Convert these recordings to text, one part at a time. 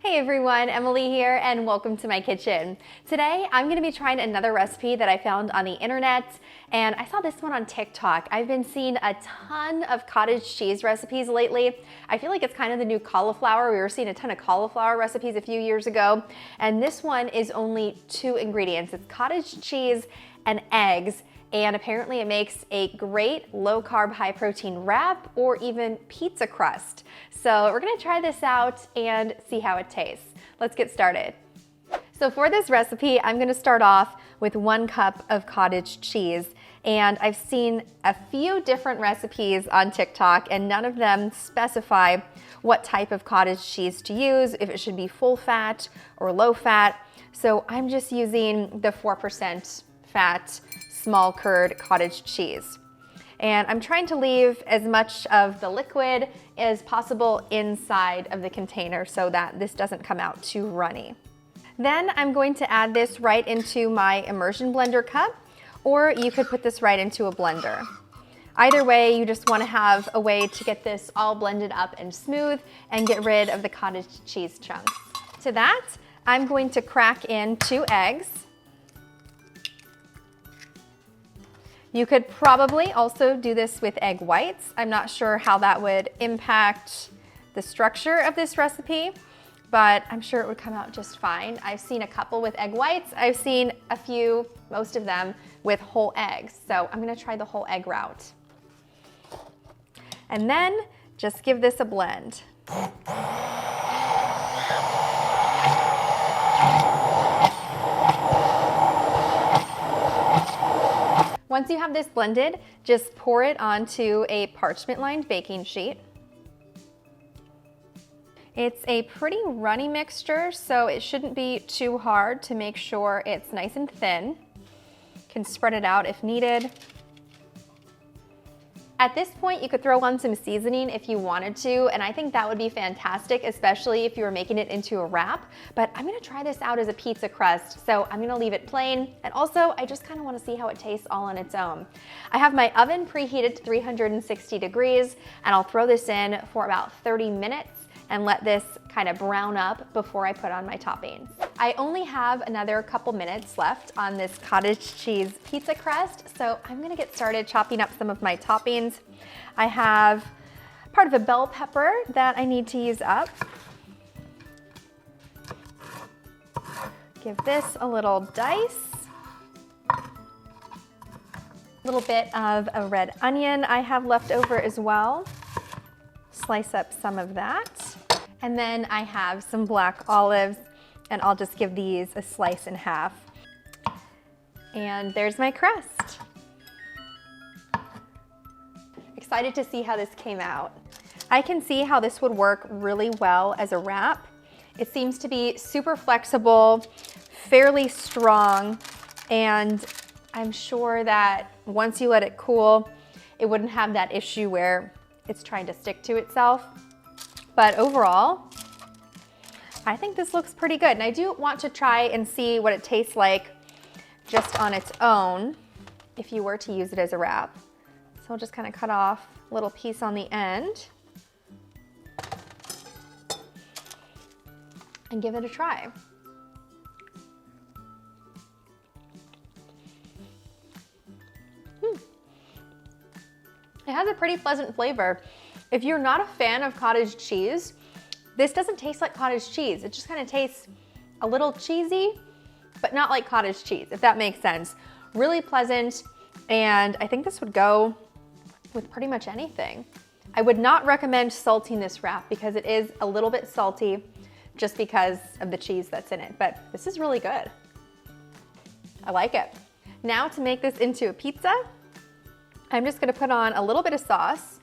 Hey everyone, Emily here and welcome to my kitchen. Today I'm going to be trying another recipe that I found on the internet, and I saw this one on TikTok. I've been seeing a ton of cottage cheese recipes lately. I feel like it's kind of the new cauliflower. We were seeing a ton of cauliflower recipes a few years ago, and this one is only 2 ingredients. It's cottage cheese and eggs. And apparently it makes a great low-carb, high-protein wrap or even pizza crust. So we're gonna try this out and see how it tastes. Let's get started. So for this recipe, I'm gonna start off with 1 cup of cottage cheese. And I've seen a few different recipes on TikTok and none of them specify what type of cottage cheese to use, if it should be full fat or low fat. So I'm just using the 4% fat small curd cottage cheese. And I'm trying to leave as much of the liquid as possible inside of the container so that this doesn't come out too runny. Then I'm going to add this right into my immersion blender cup, or you could put this right into a blender. Either way, you just want to have a way to get this all blended up and smooth and get rid of the cottage cheese chunks. To that, I'm going to crack in 2 eggs. You could probably also do this with egg whites. I'm not sure how that would impact the structure of this recipe, but I'm sure it would come out just fine. I've seen a couple with egg whites. I've seen a few, most of them, with whole eggs. So I'm gonna try the whole egg route. And then just give this a blend. Once you have this blended, just pour it onto a parchment-lined baking sheet. It's a pretty runny mixture, so it shouldn't be too hard to make sure it's nice and thin. You can spread it out if needed. At this point, you could throw on some seasoning if you wanted to, and I think that would be fantastic, especially if you were making it into a wrap. But I'm gonna try this out as a pizza crust, so I'm gonna leave it plain. And also, I just kinda wanna see how it tastes all on its own. I have my oven preheated to 360 degrees, and I'll throw this in for about 30 minutes and let this kind of brown up before I put on my toppings. I only have another couple minutes left on this cottage cheese pizza crust, so I'm gonna get started chopping up some of my toppings. I have part of a bell pepper that I need to use up. Give this a little dice. A little bit of a red onion I have left over as well. Slice up some of that. And then I have some black olives, and I'll just give these a slice in half. And there's my crust. Excited to see how this came out. I can see how this would work really well as a wrap. It seems to be super flexible, fairly strong, and I'm sure that once you let it cool, it wouldn't have that issue where it's trying to stick to itself. But overall, I think this looks pretty good. And I do want to try and see what it tastes like just on its own if you were to use it as a wrap. So I'll just kind of cut off a little piece on the end and give it a try. It has a pretty pleasant flavor. If you're not a fan of cottage cheese, this doesn't taste like cottage cheese. It just kind of tastes a little cheesy, but not like cottage cheese, if that makes sense. Really pleasant, and I think this would go with pretty much anything. I would not recommend salting this wrap because it is a little bit salty just because of the cheese that's in it, but this is really good. I like it. Now to make this into a pizza, I'm just gonna put on a little bit of sauce.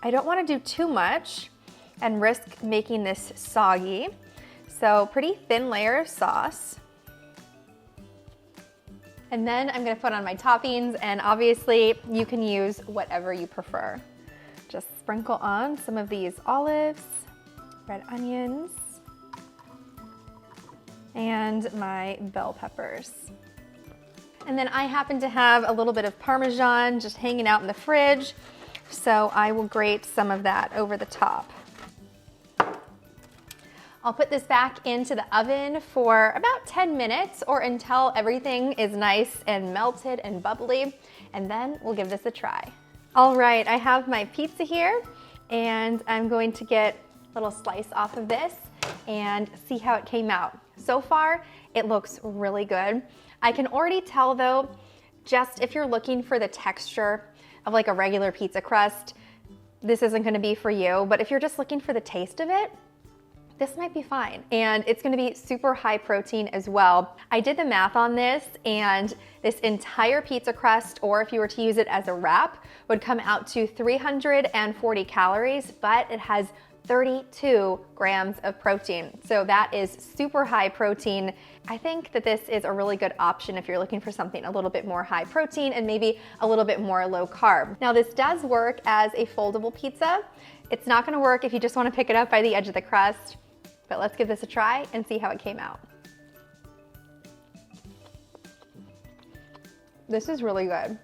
I don't want to do too much and risk making this soggy. So pretty thin layer of sauce. And then I'm gonna put on my toppings, and obviously you can use whatever you prefer. Just sprinkle on some of these olives, red onions, and my bell peppers. And then I happen to have a little bit of Parmesan just hanging out in the fridge, so I will grate some of that over the top. I'll put this back into the oven for about 10 minutes or until everything is nice and melted and bubbly, and then we'll give this a try. All right, I have my pizza here, and I'm going to get a little slice off of this and see how it came out. So far, it looks really good. I can already tell though, just if you're looking for the texture of like a regular pizza crust, this isn't gonna be for you, but if you're just looking for the taste of it, this might be fine. And it's gonna be super high protein as well. I did the math on this, and this entire pizza crust, or if you were to use it as a wrap, would come out to 340 calories, but it has 32 grams of protein. So that is super high protein. I think that this is a really good option if you're looking for something a little bit more high protein and maybe a little bit more low carb. Now this does work as a foldable pizza. It's not gonna work if you just wanna pick it up by the edge of the crust, but let's give this a try and see how it came out. This is really good.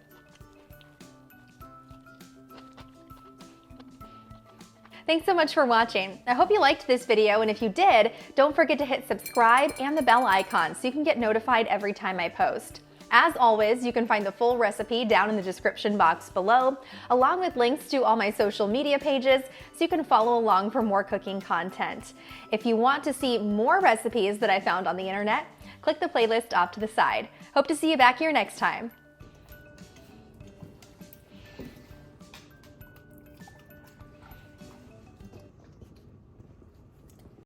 Thanks so much for watching. I hope you liked this video, and if you did, don't forget to hit subscribe and the bell icon so you can get notified every time I post. As always, you can find the full recipe down in the description box below, along with links to all my social media pages so you can follow along for more cooking content. If you want to see more recipes that I found on the internet, click the playlist off to the side. Hope to see you back here next time.